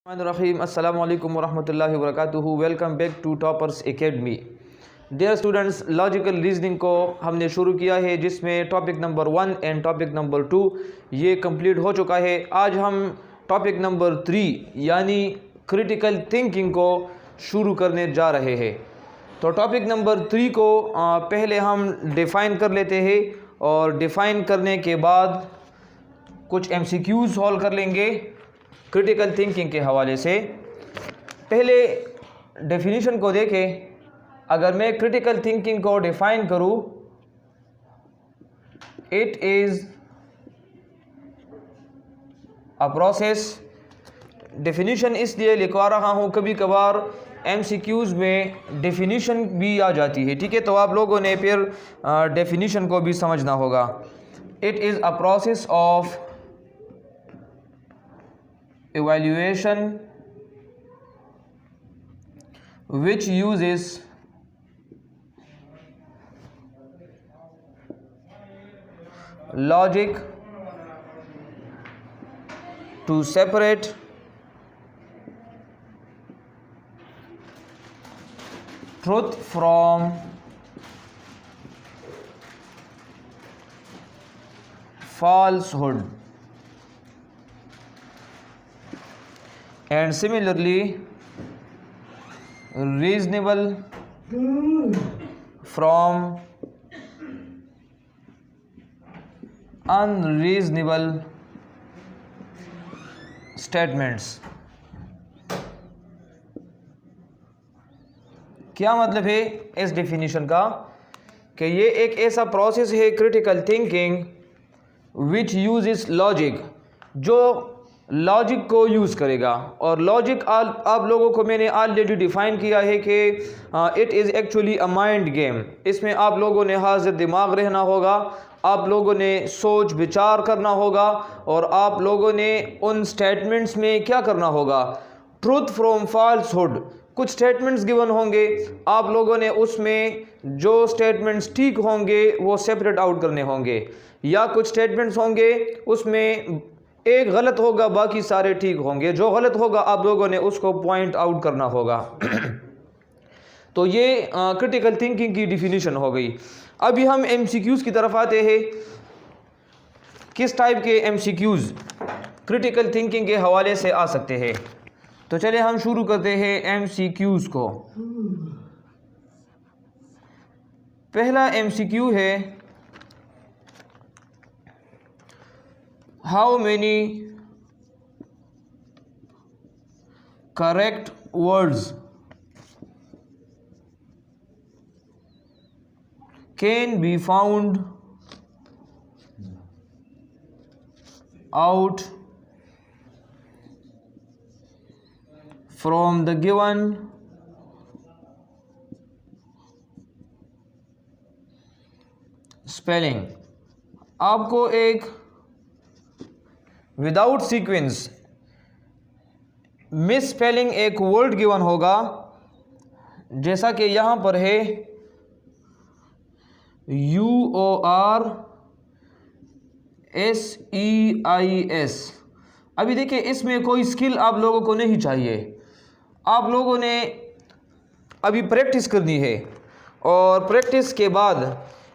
Rahim. Assalamu alaikum wa rahmatullahi wa barakatuhu. Welcome back to Toppers Academy. Dear students, logical reasoning को हमने शुरू किया है जिसमें topic number 1 and topic number 2 ये कंप्लीट हो चुका है। आज हम टॉपिक नंबर 3 यानी क्रिटिकल थिंकिंग को शुरू करने जा रहे हैं। तो टॉपिक नंबर 3 को पहले हम डिफ़ाइन कर लेते हैं और डिफ़ाइन करने के बाद कुछ MCQs सॉल्व कर लेंगे क्रिटिकल थिंकिंग के हवाले से। पहले डेफिनेशन को देखें। अगर मैं क्रिटिकल थिंकिंग को डिफ़ाइन करूं, it is a process. Definition इसलिए लिखवा रहा हूं, कभी कभार MCQs में डेफिनेशन भी आ जाती है, ठीक है। तो आप लोगों ने फिर डेफिनेशन को भी समझना होगा। It is a process of evaluation which uses logic to separate truth from falsehood, and similarly reasonable from unreasonable statements। क्या मतलब है इस डेफिनेशन का कि ये एक ऐसा प्रोसेस है critical thinking which uses logic, जो लॉजिक को यूज़ करेगा। और लॉजिक आप लोगों को मैंने ऑलरेडी डिफ़ाइन किया है कि it is actually a mind game. इसमें आप लोगों ने हाजिर दिमाग रहना होगा, आप लोगों ने सोच विचार करना होगा और आप लोगों ने उन स्टेटमेंट्स में क्या करना होगा, ट्रूथ फ्रॉम फॉल्सहुड। कुछ स्टेटमेंट्स गिवन होंगे, आप लोगों ने उसमें जो स्टेटमेंट्स ठीक होंगे वो सेपरेट आउट करने होंगे, या कुछ स्टेटमेंट्स होंगे उसमें एक गलत होगा बाकी सारे ठीक होंगे। जो गलत होगा आप लोगों ने उसको पॉइंट आउट करना होगा। तो ये क्रिटिकल थिंकिंग की डिफिनीशन हो गई। अभी हम MCQs की तरफ आते हैं। किस टाइप के MCQs क्रिटिकल थिंकिंग के हवाले से आ सकते हैं, तो चलिए हम शुरू करते हैं MCQs को। पहला MCQ है, how many correct words can be found out from the given spelling। आपको एक विदाउट सीक्वेंस मिस स्पेलिंग एक वर्ड गिवन होगा, जैसा कि यहाँ पर है UORSEIS। अभी देखिए इसमें कोई स्किल आप लोगों को नहीं चाहिए, आप लोगों ने अभी प्रैक्टिस करनी है और प्रैक्टिस के बाद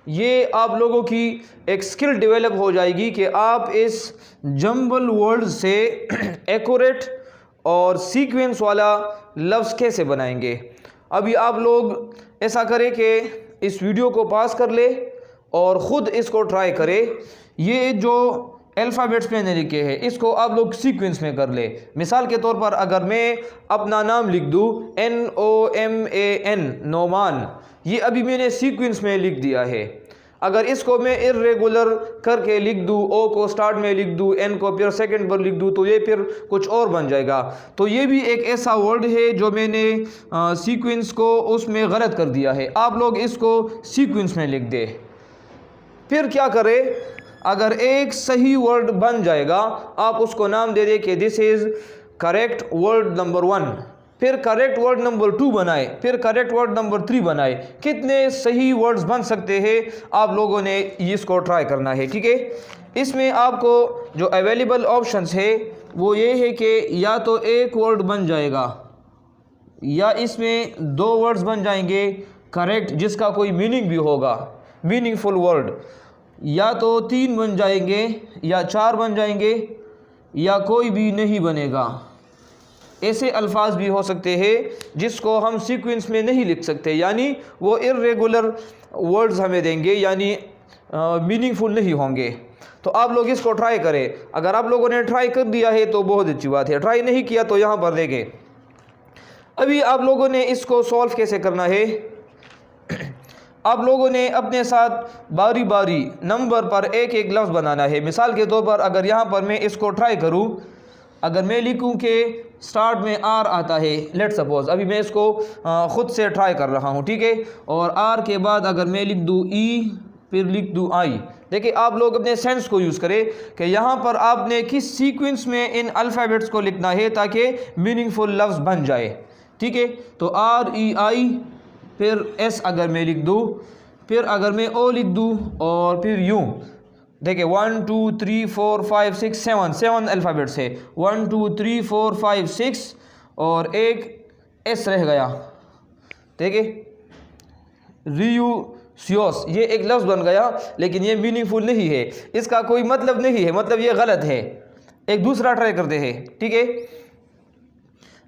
ये आप लोगों की एक स्किल डेवलप हो जाएगी कि आप इस जंबल वर्ड से एक्यूरेट और सीक्वेंस वाला लफ्ज़ कैसे बनाएंगे। अभी आप लोग ऐसा करें कि इस वीडियो को पास कर ले और ख़ुद इसको ट्राई करें। ये जो अल्फ़ाबेट्स मैंने लिखे हैं इसको आप लोग सीक्वेंस में कर ले। मिसाल के तौर पर अगर मैं अपना नाम लिख दूँ NOMAN, नोमान, ये अभी मैंने सीक्वेंस में लिख दिया है। अगर इसको मैं इर्रेगुलर करके लिख दूँ, O को स्टार्ट में लिख दूँ, N को फिर सेकंड पर लिख दूँ, तो ये फिर कुछ और बन जाएगा। तो ये भी एक ऐसा वर्ड है जो मैंने सीक्वेंस को उसमें गलत कर दिया है। आप लोग इसको सीक्वेंस में लिख दे। फिर क्या करें, अगर एक सही वर्ड बन जाएगा आप उसको नाम दे दे कि this is correct word number 1, फिर करेक्ट वर्ड नंबर 2 बनाए, फिर करेक्ट वर्ड नंबर 3 बनाए। कितने सही वर्ड्स बन सकते हैं आप लोगों ने इसको ट्राई करना है, ठीक है। इसमें आपको जो अवेलेबल ऑप्शंस है वो ये है कि या तो एक वर्ड बन जाएगा या इसमें दो वर्ड्स बन जाएंगे करेक्ट जिसका कोई मीनिंग भी होगा, मीनिंगफुल वर्ड, या तो तीन बन जाएंगे या चार बन जाएंगे या कोई भी नहीं बनेगा। ऐसे अल्फाज भी हो सकते हैं जिसको हम सीक्वेंस में नहीं लिख सकते, यानी वो इर्रेगुलर वर्ड्स हमें देंगे, यानी मीनिंगफुल नहीं होंगे। तो आप लोग इसको ट्राई करें। अगर आप लोगों ने ट्राई कर दिया है तो बहुत अच्छी बात है, ट्राई नहीं किया तो यहाँ पर देखें। अभी आप लोगों ने इसको सॉल्व कैसे करना है, आप लोगों ने अपने साथ बारी बारी नंबर पर एक एक लफ्ज़ बनाना है। मिसाल के तौर पर अगर यहाँ पर मैं इसको ट्राई करूँ, अगर मैं लिखूँ कि स्टार्ट में आर आता है, लेट सपोज अभी मैं इसको ख़ुद से ट्राई कर रहा हूँ, ठीक है, और आर के बाद अगर मैं लिख दूँ ई, फिर लिख दूँ आई। देखिए आप लोग अपने सेंस को यूज़ करें कि यहाँ पर आपने किस सीक्वेंस में इन अल्फ़ाबेट्स को लिखना है ताकि मीनिंगफुल लफ्ज़ बन जाए, ठीक है। तो आर ई आई, फिर एस अगर मैं लिख दूँ, फिर अगर मैं ओ लिख दूँ, और फिर यूँ। देखिए 1 2 3 4 5 6 7 अल्फ़ाबेट्स है, 1 2 3 4 5 6 और एक एस रह गया। देखिए रियूसियोस, ये एक लफ्ज़ बन गया लेकिन ये मीनिंगफुल नहीं है, इसका कोई मतलब नहीं है, मतलब ये गलत है। एक दूसरा ट्राई करते हैं, ठीक है।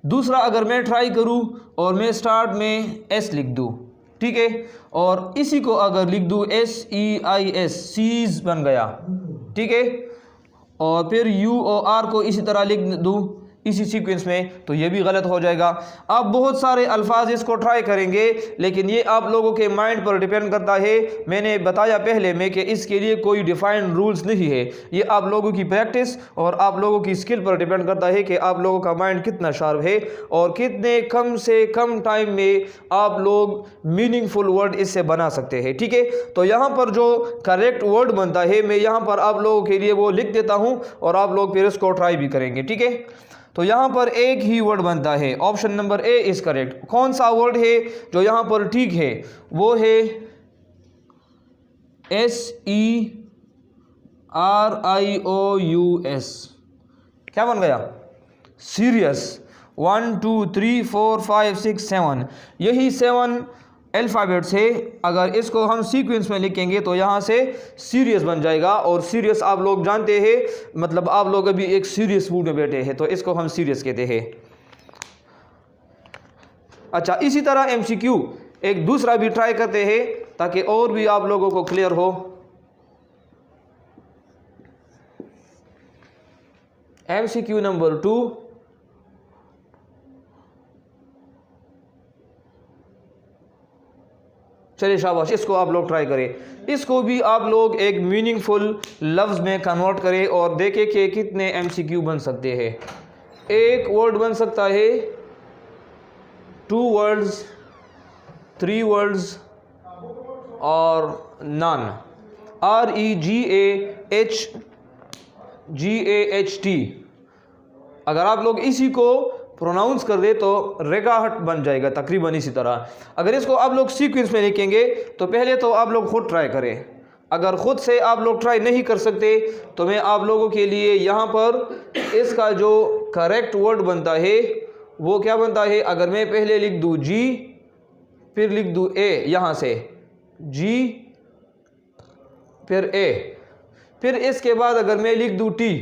दूसरा अगर मैं ट्राई करूं और मैं स्टार्ट में एस लिख दूं, ठीक है, और इसी को अगर लिख दूं S E I S, seize बन गया, ठीक है, और फिर यू और आर को इसी तरह लिख दूं इसी सीक्वेंस में, तो ये भी गलत हो जाएगा। आप बहुत सारे अल्फाज इसको ट्राई करेंगे लेकिन ये आप लोगों के माइंड पर डिपेंड करता है। मैंने बताया पहले में कि इसके लिए कोई डिफाइंड रूल्स नहीं है, ये आप लोगों की प्रैक्टिस और आप लोगों की स्किल पर डिपेंड करता है कि आप लोगों का माइंड कितना शार्प है और कितने कम से कम टाइम में आप लोग मीनिंगफुल वर्ड इससे बना सकते हैं, ठीक है। तो यहाँ पर जो करेक्ट वर्ड बनता है मैं यहाँ पर आप लोगों के लिए वो लिख देता हूँ और आप लोग फिर इसको ट्राई भी करेंगे, ठीक है। तो यहाँ पर एक ही वर्ड बनता है, option number A is correct. कौन सा वर्ड है जो यहाँ पर ठीक है, वो है S E R I O U S. क्या बन गया, सीरियस। 1 2 3 4 5 6 7, यही 7 अल्फ़ाबेट्स है। अगर इसको हम सीक्वेंस में लिखेंगे तो यहाँ से सीरियस बन जाएगा, और सीरियस आप लोग जानते हैं मतलब आप लोग अभी एक सीरियस मूड में बैठे हैं तो इसको हम सीरियस कहते हैं। अच्छा, इसी तरह एमसीक्यू एक दूसरा भी ट्राई करते हैं ताकि और भी आप लोगों को क्लियर हो। एमसीक्यू नंबर 2, चलिए शाबाश, इसको आप लोग ट्राई करें। इसको भी आप लोग एक मीनिंगफुल लफ्ज़ में कन्वर्ट करें और देखें कि कितने एमसीक्यू बन सकते हैं। एक वर्ड बन सकता है, 2 वर्ड्स, 3 वर्ड्स और नन, REGAHT। अगर आप लोग इसी को प्रोनाउंस कर दे तो रेगाहट बन जाएगा, तकरीबन इसी तरह। अगर इसको आप लोग सीक्वेंस में लिखेंगे तो पहले तो आप लोग खुद ट्राई करें। अगर ख़ुद से आप लोग ट्राई नहीं कर सकते तो मैं आप लोगों के लिए यहाँ पर इसका जो करेक्ट वर्ड बनता है वो क्या बनता है। अगर मैं पहले लिख दूँ जी, फिर लिख दूँ ए, यहाँ से जी फिर ए, फिर इसके बाद अगर मैं लिख दूँ टी,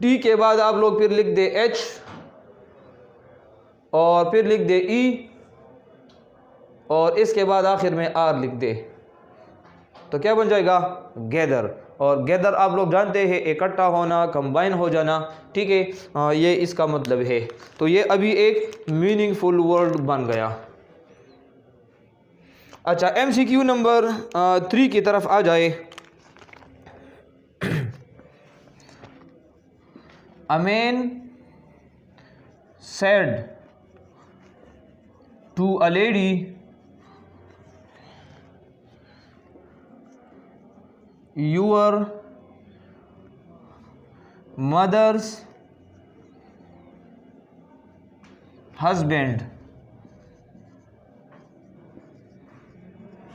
टी के बाद आप लोग फिर लिख दे एच और फिर लिख दे ई और इसके बाद आखिर में आर लिख दे, तो क्या बन जाएगा, गैदर। और गैदर आप लोग जानते हैं इकट्ठा होना, कंबाइन हो जाना, ठीक है, ये इसका मतलब है। तो ये अभी एक मीनिंगफुल वर्ड बन गया। अच्छा, एमसीक्यू नंबर 3 की तरफ आ जाए। A man said to a lady, your mother's husband।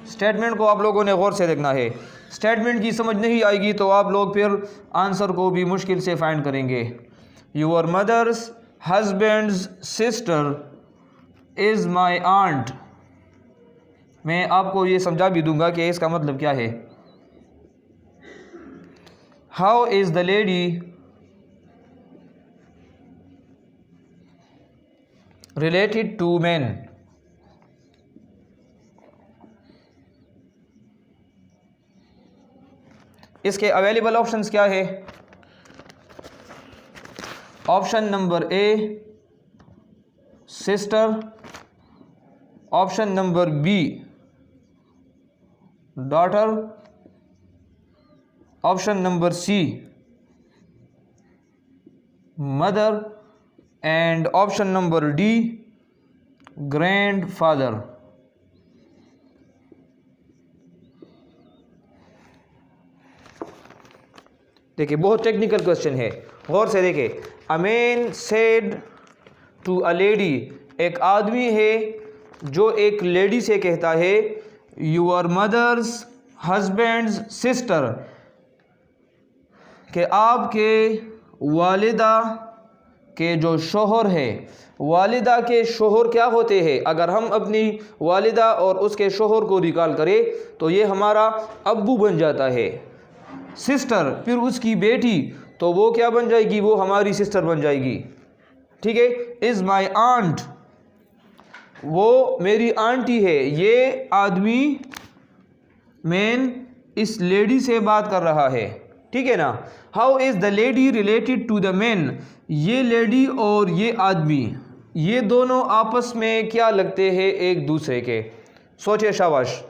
Statement को आप लोगों ने गौर से देखना है। स्टेटमेंट की समझ नहीं आएगी तो आप लोग फिर आंसर को भी मुश्किल से फाइंड करेंगे। Your mother's husband's sister is my aunt. मैं आपको ये समझा भी दूंगा कि इसका मतलब क्या है। How is the lady related to man. इसके अवेलेबल ऑप्शंस क्या है? Option number A sister, option number B daughter, option number C mother and option number D grandfather. देखिए बहुत टेक्निकल क्वेश्चन है, गौर से देखिए। A man said to a lady, एक आदमी है जो एक लेडी से कहता है योर मदर्स हस्बैंड्स सिस्टर, कि आपके वालिदा के जो शोहर है, वालिदा के शोहर क्या होते हैं? अगर हम अपनी वालिदा और उसके शोहर को रिकॉल करें तो ये हमारा अब्बू बन जाता है। सिस्टर फिर उसकी बेटी, तो वो क्या बन जाएगी? वो हमारी सिस्टर बन जाएगी। ठीक है। इज़ माई आंट, वो मेरी आंटी है। ये आदमी मैन इस लेडी से बात कर रहा है, ठीक है ना। How is the lady related to the man, ये लेडी और ये आदमी, ये दोनों आपस में क्या लगते हैं? एक दूसरे के। सोचिए, शाबाश।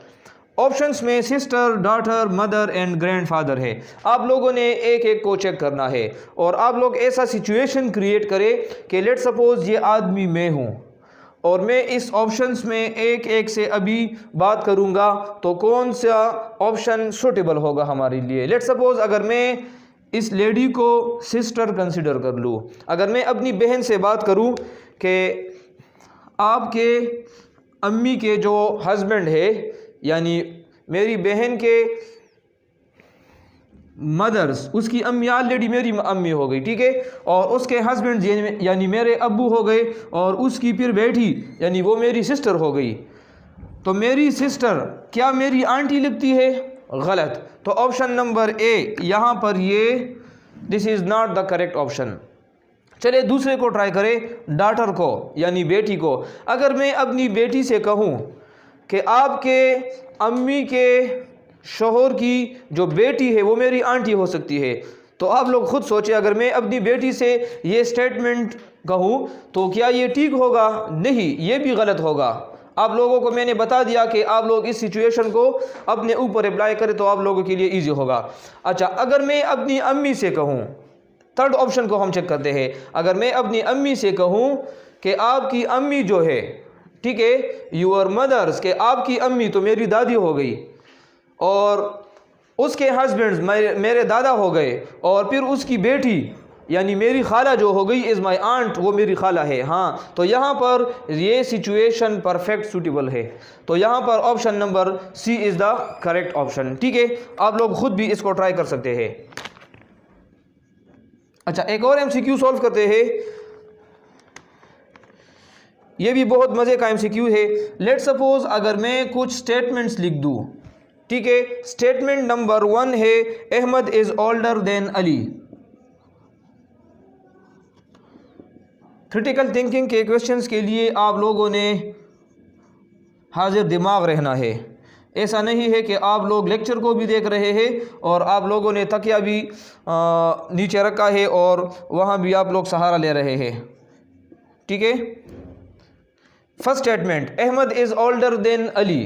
ऑप्शंस में sister, daughter, mother and grandfather है। आप लोगों ने एक एक को चेक करना है और आप लोग ऐसा सिचुएशन क्रिएट करें कि लेट सपोज ये आदमी मैं हूँ और मैं इस ऑप्शंस में एक एक से अभी बात करूँगा तो कौन सा ऑप्शन सूटेबल होगा हमारे लिए। लेट सपोज अगर मैं इस लेडी को सिस्टर कंसिडर कर लूँ, अगर मैं अपनी बहन से बात करूँ कि आपके अम्मी के जो हस्बैंड है, यानी मेरी बहन के मदर्स, उसकी अम्मी ऑलरेडी मेरी अम्मी हो गई, ठीक है, और उसके हस्बैंड यानी मेरे अब्बू हो गए, और उसकी फिर बेटी यानी वो मेरी सिस्टर हो गई। तो मेरी सिस्टर क्या मेरी आंटी लगती है? गलत। तो ऑप्शन नंबर ए यहाँ पर ये this is not the correct option. चलिए दूसरे को ट्राई करें, डॉटर को यानी बेटी को। अगर मैं अपनी बेटी से कहूँ कि आपके अम्मी के शोहर की जो बेटी है वो मेरी आंटी हो सकती है, तो आप लोग खुद सोचिए, अगर मैं अपनी बेटी से ये स्टेटमेंट कहूँ तो क्या ये ठीक होगा? नहीं, ये भी गलत होगा। आप लोगों को मैंने बता दिया कि आप लोग इस सिचुएशन को अपने ऊपर अप्लाई करें तो आप लोगों के लिए ईजी होगा। अच्छा, अगर मैं अपनी अम्मी से कहूँ, थर्ड ऑप्शन को हम चेक करते हैं। अगर मैं अपनी अम्मी से कहूँ कि आपकी अम्मी जो है, ठीक है, योर मदर्स, के आपकी अम्मी तो मेरी दादी हो गई और उसके हस्बैंड्स मेरे दादा हो गए, और फिर उसकी बेटी यानी मेरी खाला जो हो गई इज़ माई आंट, वो मेरी खाला है। हाँ, तो यहाँ पर ये सिचुएशन परफेक्ट सूटेबल है। तो यहाँ पर option number C is the correct option. ठीक है, आप लोग खुद भी इसको ट्राई कर सकते हैं। अच्छा, एक और एमसीक्यू सॉल्व करते हैं। ये भी बहुत मज़े का एमसीक्यू है। लेट सपोज अगर मैं कुछ स्टेटमेंट्स लिख दूँ, ठीक है। स्टेटमेंट नंबर 1 है Ahmed is older than Ali. Critical thinking के क्वेश्चंस के लिए आप लोगों ने हाजिर दिमाग रहना है। ऐसा नहीं है कि आप लोग लेक्चर को भी देख रहे हैं और आप लोगों ने तकिया भी नीचे रखा है और वहाँ भी आप लोग सहारा ले रहे हैं, ठीक है। First statement, Ahmed is older than Ali.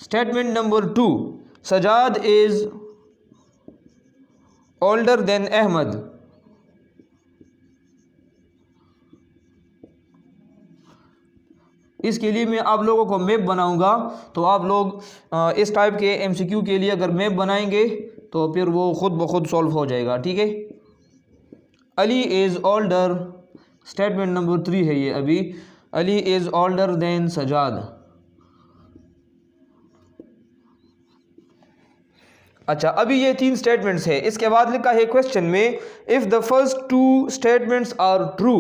Statement number 2, Sajjad is older than Ahmed. इसके लिए मैं आप लोगों को मैप बनाऊंगा, तो आप लोग इस टाइप के एमसीक्यू के लिए अगर मैप बनाएंगे तो फिर वो खुद ब खुद सॉल्व हो जाएगा, ठीक है। Ali is older, statement number 3 है ये अभी। Ali is older than Sajjad. अच्छा, अभी ये 3 स्टेटमेंट्स है। इसके बाद लिखा है क्वेश्चन में, if the first 2 statements are true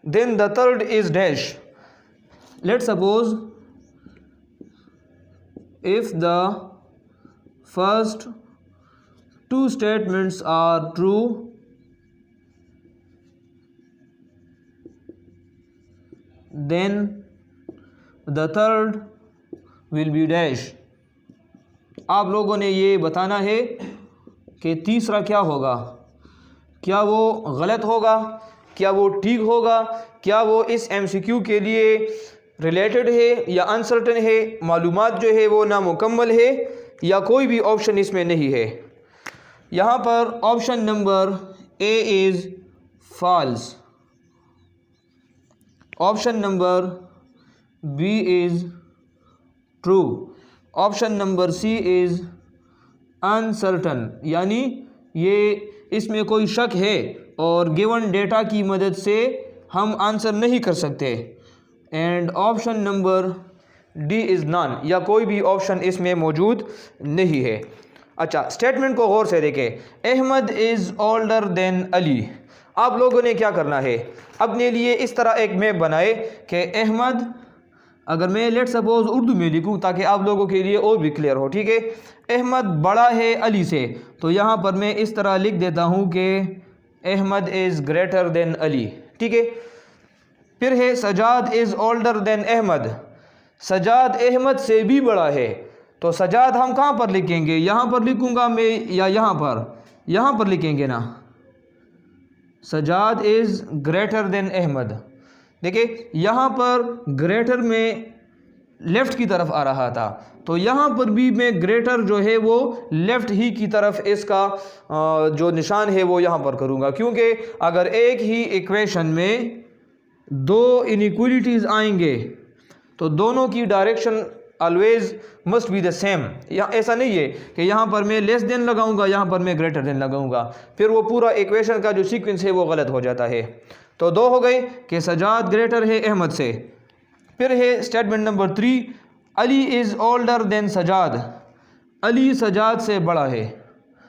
then the third is dash. Let's suppose if the first 2 statements are true then the third will be dash। आप लोगों ने ये बताना है कि तीसरा क्या होगा, क्या वो गलत होगा, क्या वो ठीक होगा, क्या वो इस MCQ के लिए रिलेटेड है या अनसर्टन है, मालूमात जो है वो नामुकम्मल है, या कोई भी ऑप्शन इसमें नहीं है। यहाँ पर option number A is false, option number B is true, option number C is uncertain, यानी ये इसमें कोई शक है और गिवन डेटा की मदद से हम आंसर नहीं कर सकते। And option number D is non, या कोई भी ऑप्शन इसमें मौजूद नहीं है। अच्छा, स्टेटमेंट को गौर से देखें, Ahmed is older than Ali. आप लोगों ने क्या करना है, अपने लिए इस तरह एक मैप बनाए कि अहमद, अगर मैं लेट सपोज उर्दू में लिखूं ताकि आप लोगों के लिए और भी क्लियर हो, ठीक है, अहमद बड़ा है अली से, तो यहाँ पर मैं इस तरह लिख देता हूँ कि Ahmed is greater than Ali, ठीक है। फिर है Sajjad is older than Ahmed, Sajjad Ahmed से भी बड़ा है, तो सजाद हम कहाँ पर लिखेंगे, यहाँ पर लिखूँगा मैं या यहाँ पर लिखेंगे ना, Sajjad is greater than Ahmed. देखिए यहाँ पर ग्रेटर में लेफ़्ट की तरफ आ रहा था, तो यहाँ पर भी मैं ग्रेटर जो है वो लेफ़्ट ही की तरफ इसका जो निशान है वो यहाँ पर करूँगा, क्योंकि अगर एक ही इक्वेशन में 2 इनइक्वलिटीज़ आएंगे तो दोनों की direction always must be the same. या ऐसा नहीं है कि यहाँ पर मैं लेस देन लगाऊंगा, यहाँ पर मैं ग्रेटर देन लगाऊंगा, फिर वो पूरा इक्वेशन का जो सीक्वेंस है वो गलत हो जाता है। तो 2 हो गए कि सजाद ग्रेटर है अहमद से। फिर है statement number 3, Ali is older than Sajjad, Ali Sajjad से बड़ा है।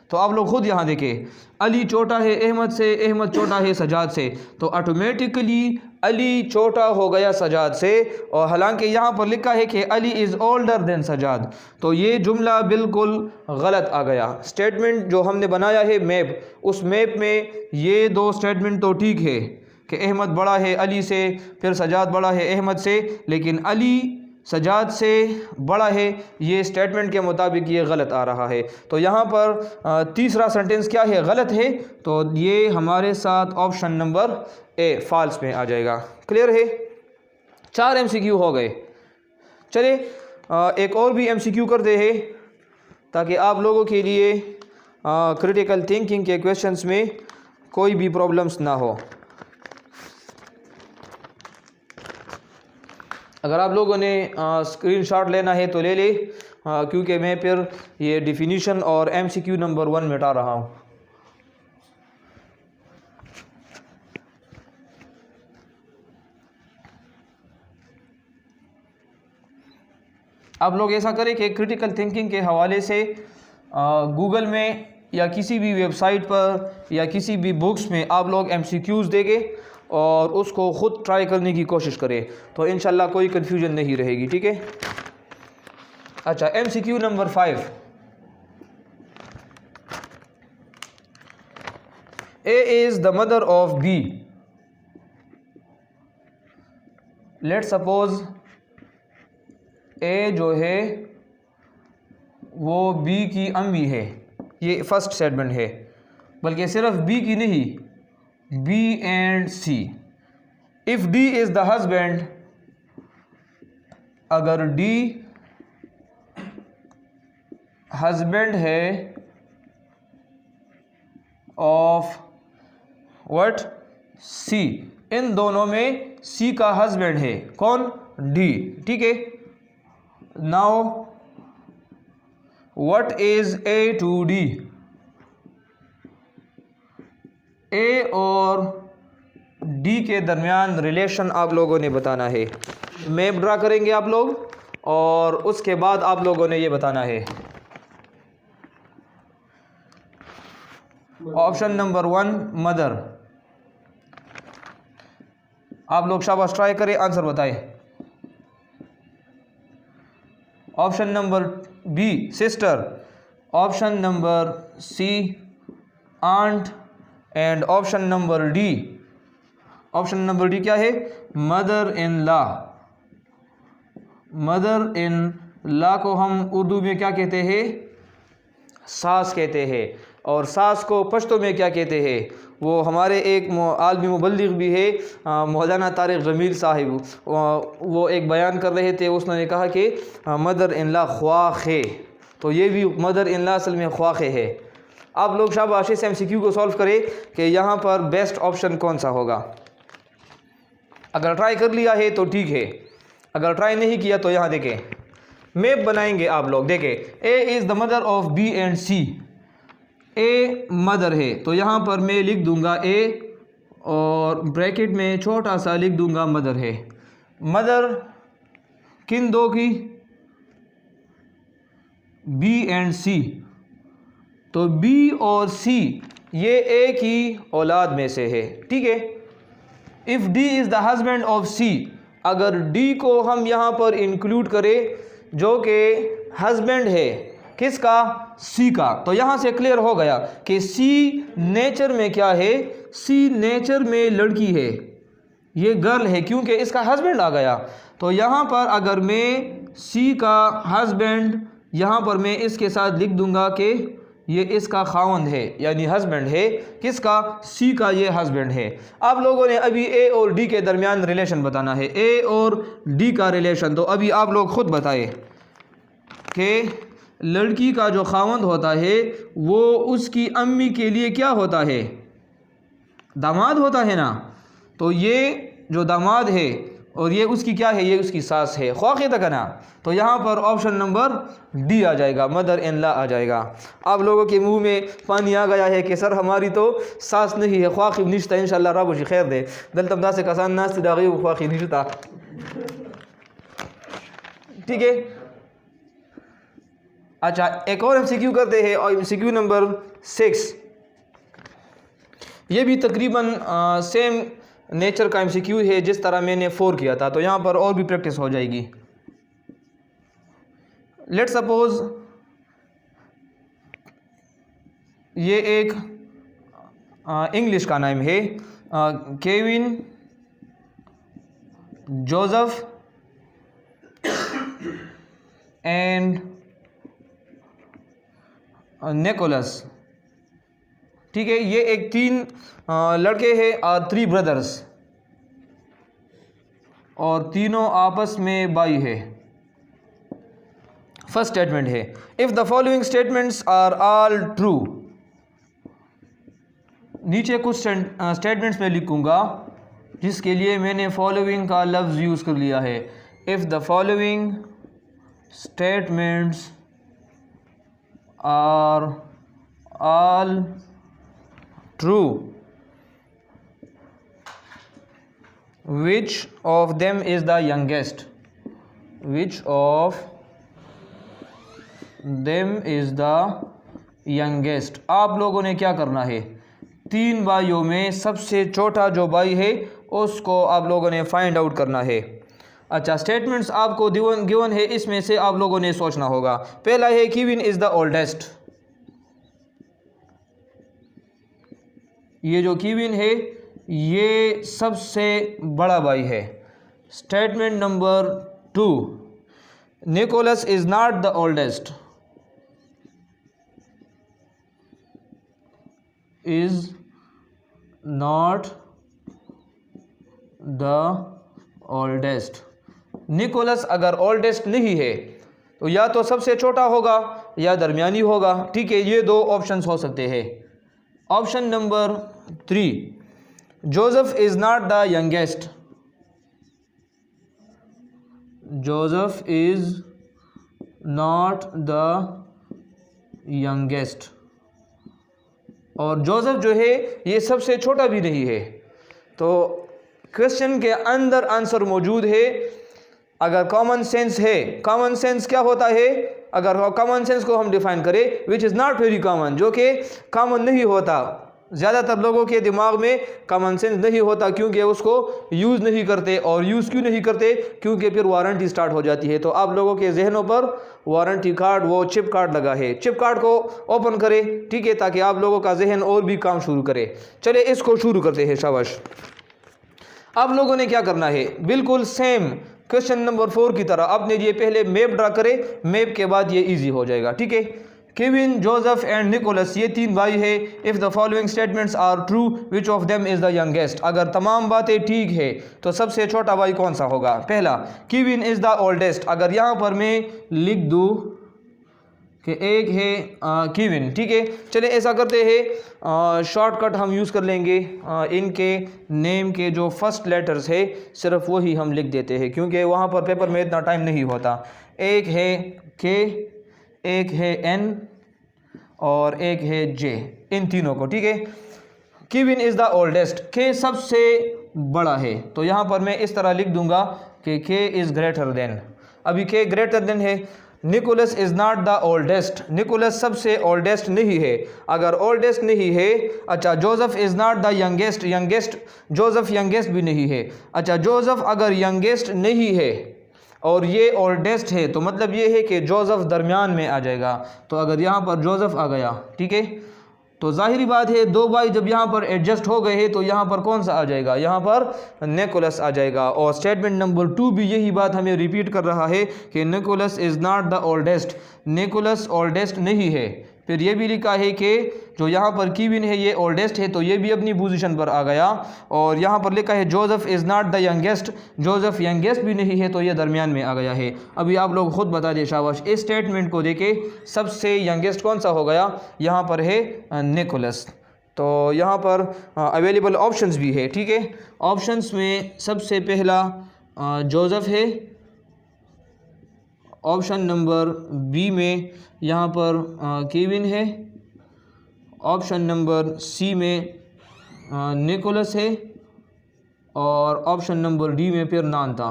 तो आप लोग खुद यहाँ देखें, अली छोटा है अहमद से, अहमद छोटा है सजाद से, तो ऑटोमेटिकली अली छोटा हो गया सजाद से। और हालांकि यहाँ पर लिखा है कि Ali is older than Sajjad, तो ये जुमला बिल्कुल गलत आ गया। स्टेटमेंट जो हमने बनाया है मैप, उस मैप में ये 2 स्टेटमेंट तो ठीक है कि अहमद बड़ा है अली से, फिर सजाद बड़ा है अहमद से, लेकिन अली सजाद से बड़ा है, ये स्टेटमेंट के मुताबिक ये गलत आ रहा है। तो यहाँ पर तीसरा सेंटेंस क्या है, गलत है, तो ये हमारे साथ ऑप्शन नंबर ए फॉल्स में आ जाएगा। क्लियर है, 4 MCQ हो गए। चलिए एक और भी MCQ करते हैं ताकि आप लोगों के लिए क्रिटिकल थिंकिंग के क्वेश्चंस में कोई भी प्रॉब्लम्स ना हो। अगर आप लोगों ने स्क्रीनशॉट लेना है तो ले ले, क्योंकि मैं फिर ये डिफिनीशन और MCQ नंबर 1 मिटा रहा हूँ। आप लोग ऐसा करें कि क्रिटिकल थिंकिंग के हवाले से गूगल में या किसी भी वेबसाइट पर या किसी भी बुक्स में आप लोग MCQs देंगे और उसको ख़ुद ट्राई करने की कोशिश करें, तो इंशाल्लाह कोई कन्फ्यूजन नहीं रहेगी, ठीक है। अच्छा, MCQ number 5, A is the mother of B। Let suppose A जो है वो B की अम्मी है, ये फर्स्ट स्टेटमेंट है, बल्कि सिर्फ B की नहीं, B and C। If D is the husband, अगर D हस्बैंड है ऑफ व्हाट, C, इन दोनों में C का हस्बैंड है कौन, D, ठीक है। Now what is A to D, A और D के दरमियान रिलेशन आप लोगों ने बताना है। मैप ड्रा करेंगे आप लोग और उसके बाद आप लोगों ने ये बताना है। Option number 1 mother. आप लोग शाबाश, ट्राई करें, आंसर बताएं। Option number B sister, option number C aunt and option number D, option number D क्या है? Mother in law. Mother in law को हम उर्दू में क्या कहते हैं? सास कहते हैं। और सास को पश्तो में क्या कहते हैं? वो हमारे एक आलमी मुबल्लिग भी है, मौलाना तारिक जमील साहिब, वो एक बयान कर रहे थे, उसने कहा कि मदर इन लॉ ख्वाख है। तो ये भी मदर इन लॉ असल में ख्वाख है। आप लोग शाबाश से MCQ को सॉल्व करें कि यहाँ पर बेस्ट ऑप्शन कौन सा होगा। अगर ट्राई कर लिया है तो ठीक है, अगर ट्राई नहीं किया तो यहाँ देखें, मैप बनाएंगे आप लोग। देखें, A is the mother of B and C. A mother है तो यहाँ पर मैं लिख दूंगा ए और ब्रैकेट में छोटा सा लिख दूंगा मदर है। मदर किन दो की? बी एंड सी। तो बी और सी ये ए की औलाद में से है, ठीक है। If D is the husband of C, अगर डी को हम यहाँ पर इंक्लूड करें जो कि हस्बैंड है किसका? सी का, तो यहाँ से क्लियर हो गया कि सी नेचर में क्या है? सी नेचर में लड़की है, ये गर्ल है, क्योंकि इसका हस्बैंड आ गया। तो यहाँ पर अगर मैं सी का हस्बैंड, यहाँ पर मैं इसके साथ लिख दूंगा कि ये इसका खावंद है, यानी हस्बैंड है किसका? सी का, ये हस्बैंड है। आप लोगों ने अभी ए और डी के दरमियान रिलेशन बताना है, ए और डी का रिलेशन। तो अभी आप लोग खुद बताए कि लड़की का जो खावंद होता है वो उसकी अम्मी के लिए क्या होता है? दामाद होता है ना। तो ये जो दामाद है और ये उसकी क्या है? ये उसकी सास है, ख्वाखे तक है ना। तो यहाँ पर ऑप्शन नंबर डी आ जाएगा, मदर इन लॉ आ जाएगा। आप लोगों के मुंह में पानी आ गया है कि सर हमारी तो सास नहीं है, ख्वाखी निश्ता इंशाल्लाह रब उसी खैर दे दल तमदा से कसान नास दागी ख्वाखी निश्ता, ठीक है। अच्छा, एक और MCQ करते हैं, और MCQ नंबर 6, ये भी तकरीबन सेम नेचर का MCQ है जिस तरह मैंने 4 किया था, तो यहाँ पर और भी प्रैक्टिस हो जाएगी। लेट सपोज ये एक इंग्लिश का नाम है, केविन जोसेफ एंड निकोलस, ठीक है। ये एक 3 लड़के हैं और 3 ब्रदर्स, और तीनों आपस में भाई है। फर्स्ट स्टेटमेंट है, if the following statements are all true. नीचे कुछ स्टेटमेंट्स में लिखूंगा जिसके लिए मैंने फॉलोइंग का लफ्ज़ यूज़ कर लिया है। If the following statements are all true, which of them is the youngest? Which of them is the youngest? आप लोगों ने क्या करना है? 3 भाइयों में सबसे छोटा जो भाई है उसको आप लोगों ने फाइंड आउट करना है। अच्छा, स्टेटमेंट्स आपको गिवन है, इसमें से आप लोगों ने सोचना होगा। पहला है केविन इज़ द ओल्डेस्ट। ये जो केविन है ये सबसे बड़ा भाई है। Statement number 2, Nicholas is not the oldest. Is not the oldest. Nicholas अगर ओल्डेस्ट नहीं है तो या तो सबसे छोटा होगा या दरमियानी होगा, ठीक है। ये 2 ऑप्शंस हो सकते हैं। Option number 3, Joseph is not the youngest. Joseph is not the youngest, और जोसेफ जो है ये सबसे छोटा भी नहीं है। तो क्वेश्चन के अंदर आंसर मौजूद है। अगर कॉमन सेंस है, कॉमन सेंस क्या होता है? अगर कॉमन सेंस को हम डिफाइन करें, which is not very common, जो कि कॉमन नहीं होता, ज़्यादातर लोगों के दिमाग में कॉमन सेंस नहीं होता क्योंकि उसको यूज़ नहीं करते। और यूज़ क्यों नहीं करते? क्योंकि फिर वारंटी स्टार्ट हो जाती है। तो आप लोगों के जहनों पर वारंटी कार्ड, वो चिप कार्ड लगा है, चिप कार्ड को ओपन करें, ठीक है, ताकि आप लोगों का जहन और भी काम शुरू करे। चले इसको शुरू करते हैं। शाबाश। आप लोगों ने क्या करना है, बिल्कुल सेम क्वेश्चन नंबर 4 की तरह अपने लिए पहले मैप ड्रा करें, मैप के बाद ये इजी हो जाएगा, ठीक है। केविन, जोसेफ एंड निकोलस, ये 3 भाई है। If the following statements are true, which of them is the youngest, अगर तमाम बातें ठीक है तो सबसे छोटा भाई कौन सा होगा? पहला, केविन इज़ द ओल्डेस्ट, अगर यहाँ पर मैं लिख दूँ कि एक है केविन, ठीक है। चले ऐसा करते हैं, शॉर्टकट हम यूज़ कर लेंगे, इनके नेम के जो फर्स्ट लेटर्स है सिर्फ वही हम लिख देते हैं, क्योंकि वहाँ पर पेपर में इतना टाइम नहीं होता। एक है के, एक है एन और एक है जे, इन तीनों को, ठीक है। केविन इज़ द ओल्डेस्ट, के सबसे बड़ा है, तो यहाँ पर मैं इस तरह लिख दूंगा कि के इज़ ग्रेटर देन, अभी के ग्रेटर देन है। Nicholas is not the oldest, Nicholas सबसे ओल्डेस्ट नहीं है, अगर ओल्डेस्ट नहीं है, अच्छा। Joseph is not the youngest, youngest, Joseph youngest भी नहीं है, अच्छा। जोसेफ अगर यंगेस्ट नहीं है और ये ओल्डेस्ट है तो मतलब ये है कि जोसेफ दरमियान में आ जाएगा। तो अगर यहाँ पर जोसेफ आ गया, ठीक है, तो जाहिरी बात है 2 भाई जब यहाँ पर एडजस्ट हो गए हैं तो यहाँ पर कौन सा आ जाएगा? यहाँ पर निकोलस आ जाएगा। और स्टेटमेंट नंबर 2 भी यही बात हमें रिपीट कर रहा है कि Nicholas is not the oldest, Nicholas oldest नहीं है। फिर ये भी लिखा है कि जो यहाँ पर केविन है ये ओल्डेस्ट है, तो ये भी अपनी पोजीशन पर आ गया। और यहाँ पर लिखा है Joseph is not the youngest, Joseph youngest भी नहीं है, तो ये दरमियान में आ गया है। अभी आप लोग खुद बता दें, शाबाश। इस स्टेटमेंट को देखे सबसे यंगेस्ट कौन सा हो गया? यहाँ पर है निकोलस। तो यहाँ पर अवेलेबल ऑप्शंस भी है, ठीक है। ऑप्शंस में सबसे पहला जोसेफ है, ऑप्शन नंबर बी में यहाँ पर केविन है, ऑप्शन नंबर सी में निकोलस है और ऑप्शन नंबर डी में फिर नान था।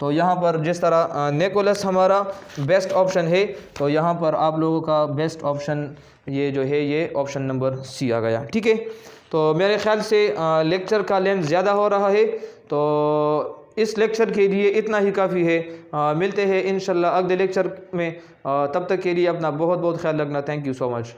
तो यहाँ पर जिस तरह निकोलस हमारा बेस्ट ऑप्शन है, तो यहाँ पर आप लोगों का बेस्ट ऑप्शन ये जो है ये ऑप्शन नंबर सी आ गया, ठीक है। तो मेरे ख्याल से लेक्चर का लेंथ ज़्यादा हो रहा है, तो इस लेक्चर के लिए इतना ही काफ़ी है। मिलते हैं इंशाल्लाह अगले लेक्चर में, तब तक के लिए अपना बहुत बहुत ख्याल रखना। Thank you so much.